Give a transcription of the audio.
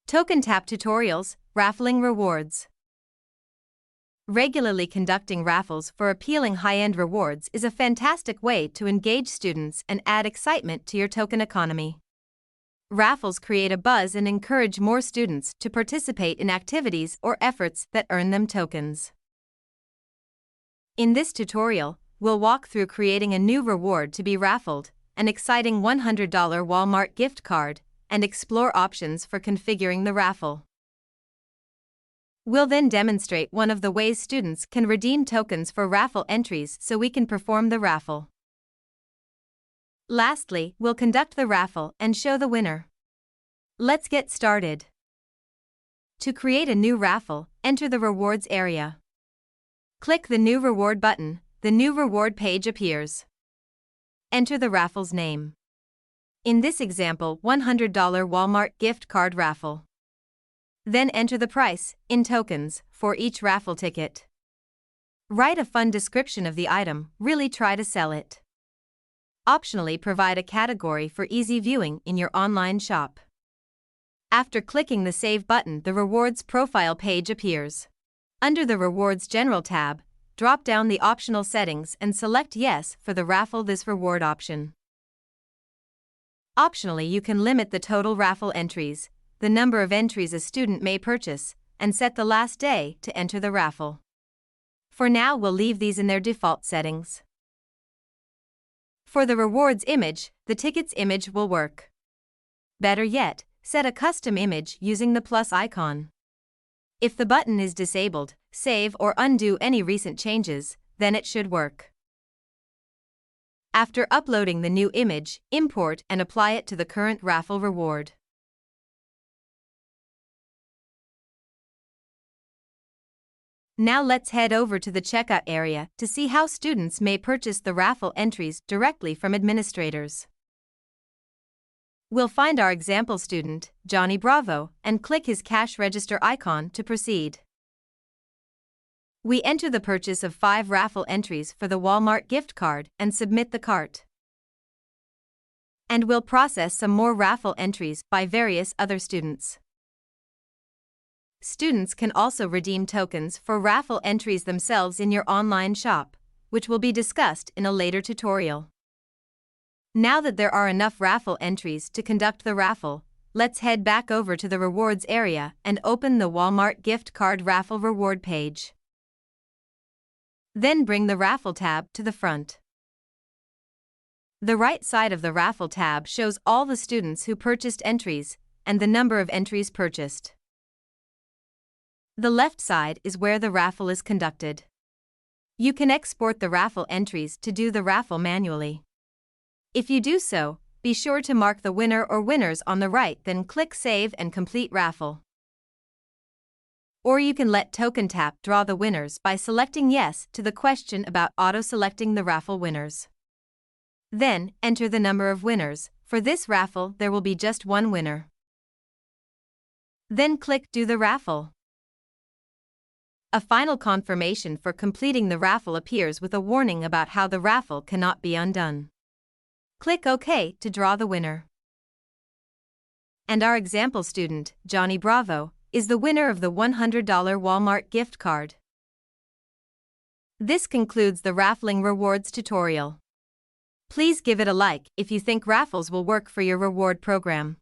TokenTap Tutorials, Raffling Rewards. Regularly conducting raffles for appealing high-end rewards is a fantastic way to engage students and add excitement to your token economy. Raffles create a buzz and encourage more students to participate in activities or efforts that earn them tokens. In this tutorial, we'll walk through creating a new reward to be raffled, an exciting $100 Walmart gift card, and explore options for configuring the raffle. We'll then demonstrate one of the ways students can redeem tokens for raffle entries so we can perform the raffle. Lastly, we'll conduct the raffle and show the winner. Let's get started. To create a new raffle, enter the rewards area. Click the New Reward button, the new reward page appears. Enter the raffle's name. In this example, $100 Walmart gift card raffle. Then enter the price, in tokens, for each raffle ticket. Write a fun description of the item, really try to sell it. Optionally provide a category for easy viewing in your online shop. After clicking the Save button, the Rewards profile page appears. Under the Rewards General tab, drop down the optional settings and select Yes for the Raffle This Reward option. Optionally, you can limit the total raffle entries, the number of entries a student may purchase, and set the last day to enter the raffle. For now, we'll leave these in their default settings. For the rewards image, the ticket's image will work. Better yet, set a custom image using the plus icon. If the button is disabled, save or undo any recent changes, then it should work. After uploading the new image, import and apply it to the current raffle reward. Now let's head over to the checkout area to see how students may purchase the raffle entries directly from administrators. We'll find our example student, Johnny Bravo, and click his cash register icon to proceed. We enter the purchase of 5 raffle entries for the Walmart gift card and submit the cart. And we'll process some more raffle entries by various other students. Students can also redeem tokens for raffle entries themselves in your online shop, which will be discussed in a later tutorial. Now that there are enough raffle entries to conduct the raffle, let's head back over to the rewards area and open the Walmart gift card raffle reward page. Then bring the raffle tab to the front. The right side of the raffle tab shows all the students who purchased entries and the number of entries purchased. The left side is where the raffle is conducted. You can export the raffle entries to do the raffle manually. If you do so, be sure to mark the winner or winners on the right, then click Save and complete raffle. Or you can let TokenTap draw the winners by selecting Yes to the question about auto-selecting the raffle winners. Then, enter the number of winners. For this raffle, there will be just one winner. Then click Do the raffle. A final confirmation for completing the raffle appears with a warning about how the raffle cannot be undone. Click OK to draw the winner. And our example student, Johnny Bravo, is the winner of the $100 Walmart gift card. This concludes the Raffling Rewards tutorial. Please give it a like if you think raffles will work for your reward program.